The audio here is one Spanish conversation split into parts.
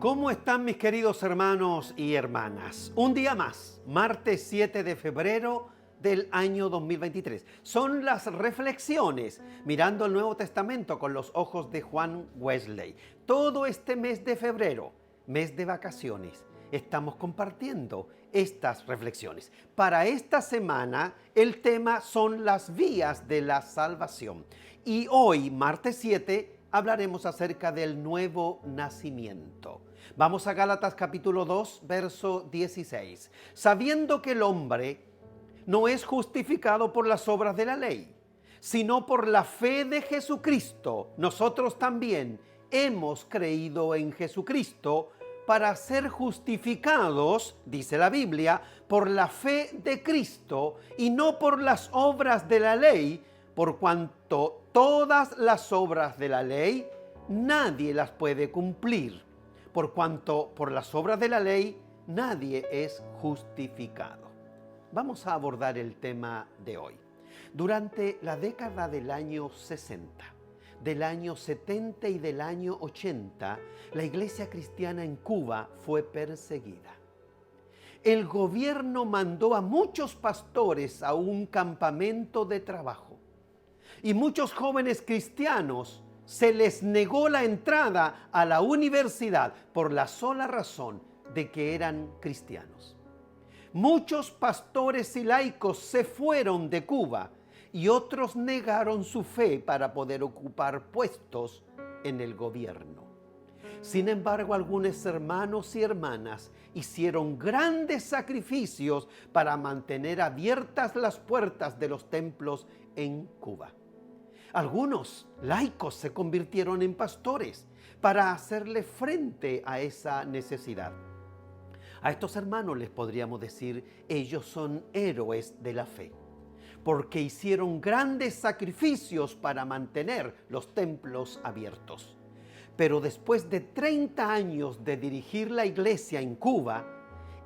¿Cómo están mis queridos hermanos y hermanas? Un día más, martes 7 de febrero del año 2023. Son las reflexiones mirando el Nuevo Testamento con los ojos de Juan Wesley. Todo este mes de febrero, mes de vacaciones, estamos compartiendo estas reflexiones. Para esta semana el tema son las vías de la salvación. Y hoy, martes 7, hablaremos acerca del nuevo nacimiento. Vamos a Gálatas capítulo 2, verso 16. Sabiendo que el hombre no es justificado por las obras de la ley, sino por la fe de Jesucristo, nosotros también hemos creído en Jesucristo para ser justificados, dice la Biblia, por la fe de Cristo y no por las obras de la ley, por cuanto todas las obras de la ley nadie las puede cumplir, por cuanto por las obras de la ley nadie es justificado. Vamos a abordar el tema de hoy. Durante la década del año 60, del año 70 y del año 80, la iglesia cristiana en Cuba fue perseguida. El gobierno mandó a muchos pastores a un campamento de trabajo. Y muchos jóvenes cristianos se les negó la entrada a la universidad por la sola razón de que eran cristianos. Muchos pastores y laicos se fueron de Cuba y otros negaron su fe para poder ocupar puestos en el gobierno. Sin embargo, algunos hermanos y hermanas hicieron grandes sacrificios para mantener abiertas las puertas de los templos en Cuba. Algunos laicos se convirtieron en pastores para hacerle frente a esa necesidad. A estos hermanos les podríamos decir, ellos son héroes de la fe, porque hicieron grandes sacrificios para mantener los templos abiertos. Pero después de 30 años de dirigir la iglesia en Cuba,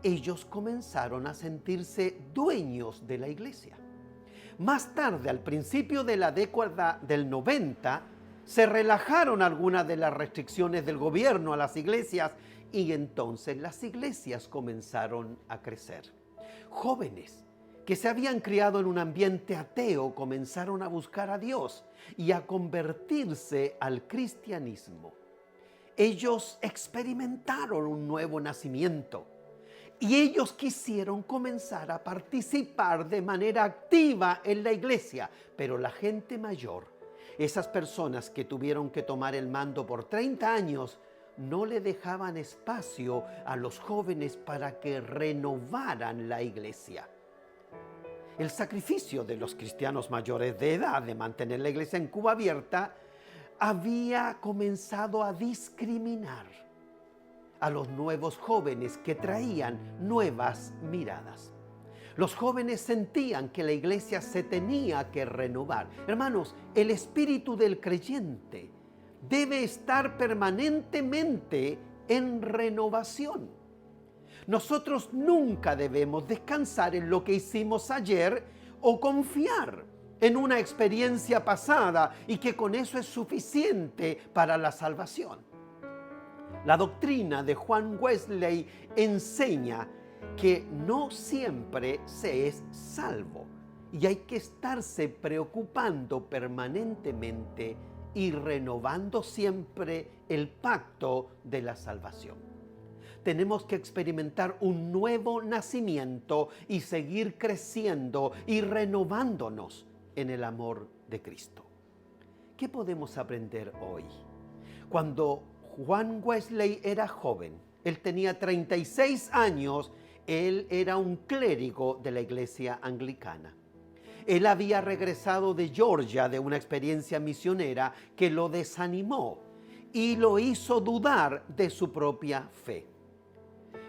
ellos comenzaron a sentirse dueños de la iglesia. Más tarde, al principio de la década del 90, se relajaron algunas de las restricciones del gobierno a las iglesias y entonces las iglesias comenzaron a crecer. Jóvenes que se habían criado en un ambiente ateo comenzaron a buscar a Dios y a convertirse al cristianismo. Ellos experimentaron un nuevo nacimiento. Y ellos quisieron comenzar a participar de manera activa en la iglesia, pero la gente mayor, esas personas que tuvieron que tomar el mando por 30 años, no le dejaban espacio a los jóvenes para que renovaran la iglesia. El sacrificio de los cristianos mayores de edad de mantener la iglesia en Cuba abierta había comenzado a discriminar a los nuevos jóvenes que traían nuevas miradas. Los jóvenes sentían que la iglesia se tenía que renovar. Hermanos, el espíritu del creyente debe estar permanentemente en renovación. Nosotros nunca debemos descansar en lo que hicimos ayer o confiar en una experiencia pasada y que con eso es suficiente para la salvación. La doctrina de Juan Wesley enseña que no siempre se es salvo y hay que estarse preocupando permanentemente y renovando siempre el pacto de la salvación. Tenemos que experimentar un nuevo nacimiento y seguir creciendo y renovándonos en el amor de Cristo. ¿Qué podemos aprender hoy? Cuando Juan Wesley era joven, él tenía 36 años, él era un clérigo de la iglesia anglicana. Él había regresado de Georgia de una experiencia misionera que lo desanimó y lo hizo dudar de su propia fe.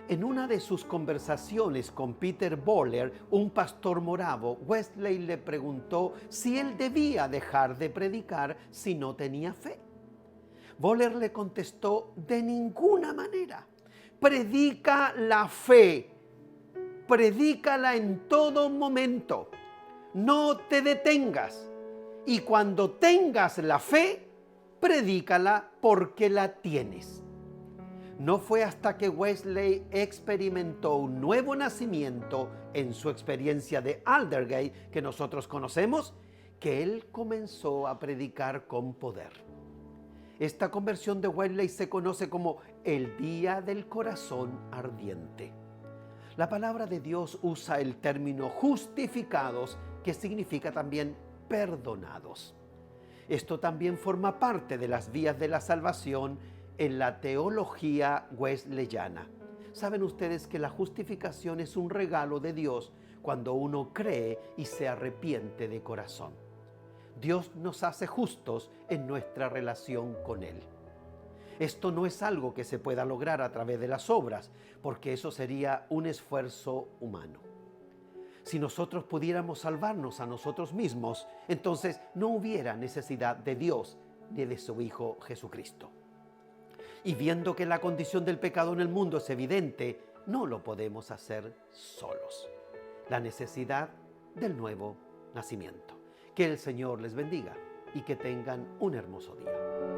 En una de sus conversaciones con Peter Böhler, un pastor moravo, Wesley le preguntó si él debía dejar de predicar si no tenía fe. Böhler le contestó, de ninguna manera. Predica la fe, predícala en todo momento, no te detengas. Y cuando tengas la fe, predícala porque la tienes. No fue hasta que Wesley experimentó un nuevo nacimiento en su experiencia de Aldersgate, que nosotros conocemos, que él comenzó a predicar con poder. Esta conversión de Wesley se conoce como el Día del Corazón Ardiente. La palabra de Dios usa el término justificados, que significa también perdonados. Esto también forma parte de las vías de la salvación en la teología wesleyana. Saben ustedes que la justificación es un regalo de Dios cuando uno cree y se arrepiente de corazón. Dios nos hace justos en nuestra relación con Él. Esto no es algo que se pueda lograr a través de las obras, porque eso sería un esfuerzo humano. Si nosotros pudiéramos salvarnos a nosotros mismos, entonces no hubiera necesidad de Dios ni de su Hijo Jesucristo. Y viendo que la condición del pecado en el mundo es evidente, no lo podemos hacer solos. La necesidad del nuevo nacimiento. Que el Señor les bendiga y que tengan un hermoso día.